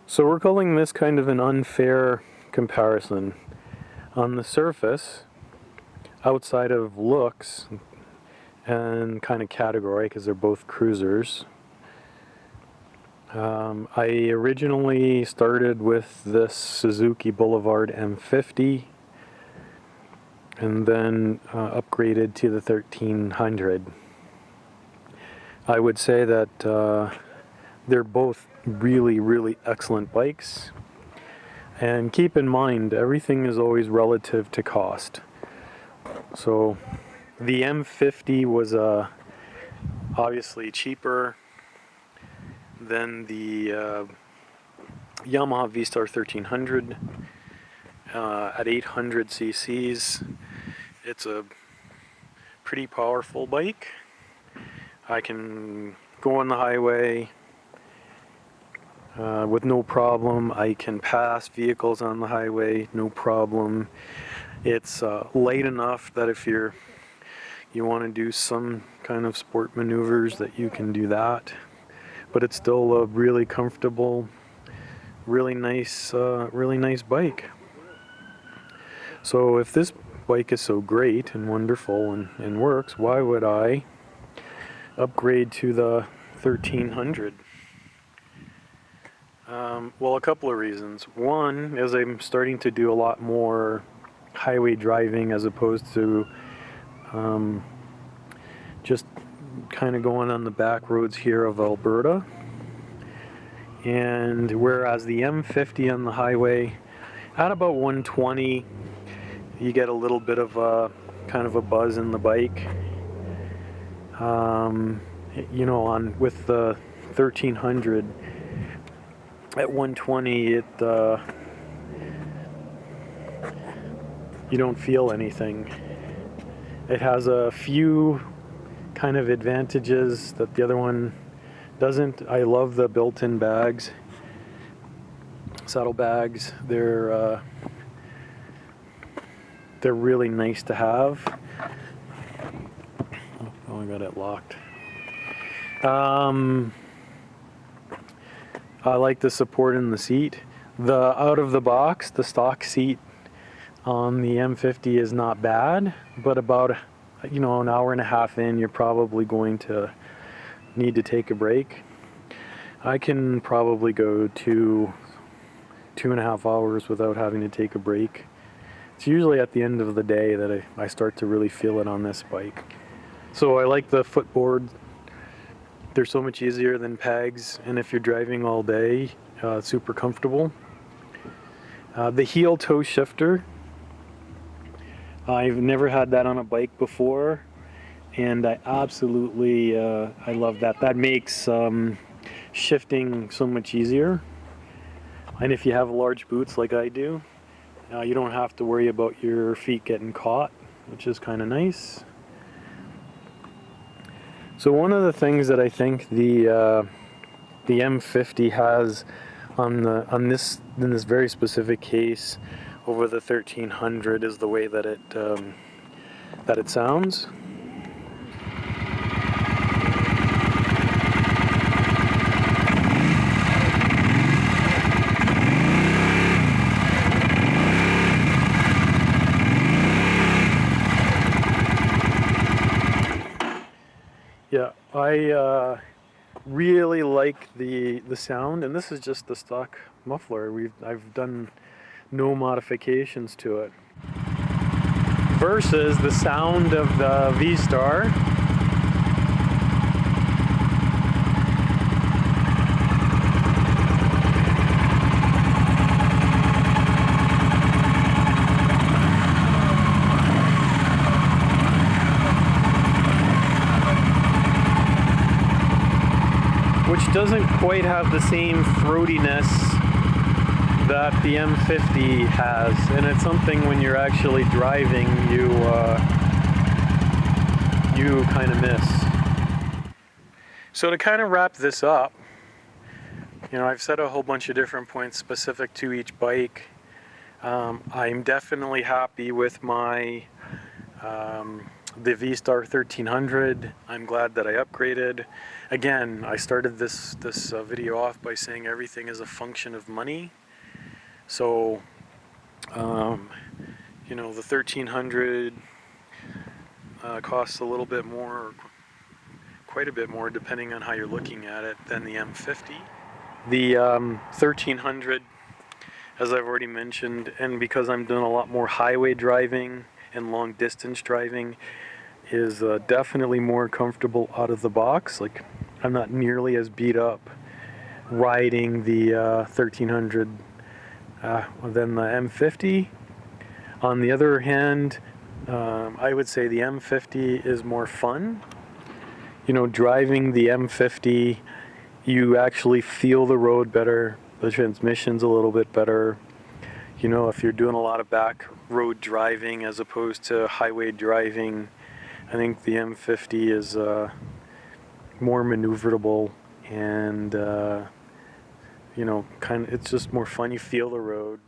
So we're calling this kind of an unfair comparison. On the surface, outside of looks and kind of category, because they're both cruisers, I originally started with this Suzuki Boulevard M50 and then upgraded to the 1300. I would say that they're both really excellent bikes, and keep in mind everything is always relative to cost. So the M50 was obviously cheaper than the Yamaha V-Star 1300 at 800 cc's. It's a pretty powerful bike. I can go on the highway with no problem. I can pass vehicles on the highway, no problem. It's light enough that if you want to do some kind of sport maneuvers, that you can do that. But it's still a really comfortable, really nice bike. So if this bike is so great and wonderful and works, why would I upgrade to the 1300? Well, a couple of reasons. One is I'm starting to do a lot more highway driving as opposed to just kind of going on the back roads here of Alberta. And whereas the M50 on the highway, at about 120, you get a little bit of a kind of a buzz in the bike. You know, with the 1300 at 120, you don't feel anything. It has a few kind of advantages that the other one doesn't. I love the built-in bags, saddle bags. They're really nice to have. Oh, I got it locked. I like the support in the seat. The out of the box, the stock seat on the M50 is not bad, but about, you know, an hour and a half in, you're probably going to need to take a break. I can probably go 2.5 hours without having to take a break. It's usually at the end of the day that I start to really feel it on this bike. So I like the footboard. They're so much easier than pegs, and if you're driving all day, super comfortable. The heel toe shifter, I've never had that on a bike before, and I absolutely I love that. That makes shifting so much easier. And if you have large boots like I do, you don't have to worry about your feet getting caught, which is kind of nice. So one of the things that I think the M50 has in this very specific case over the 1300 is the way that it sounds. Yeah, I really like the sound, and this is just the stock muffler. I've done no modifications to it. Versus the sound of the V-Star. Which doesn't quite have the same throatiness that the M50 has, and it's something when you're actually driving you kind of miss. So to kind of wrap this up, you know, I've said a whole bunch of different points specific to each bike. I'm definitely happy with my the V-Star 1300. I'm glad that I upgraded. Again, I started this video off by saying everything is a function of money. So, you know, the 1300 costs a little bit more, quite a bit more, depending on how you're looking at it, than the M50. The 1300, as I've already mentioned, and because I'm doing a lot more highway driving and long distance driving, is definitely more comfortable out of the box. Like, I'm not nearly as beat up riding the 1300 than the M50. On the other hand, I would say the M50 is more fun. You know, driving the M50, you actually feel the road better. The transmission's a little bit better. You know, if you're doing a lot of back road driving as opposed to highway driving, I think the M50 is more maneuverable, and you know, it's just more fun. You feel the road.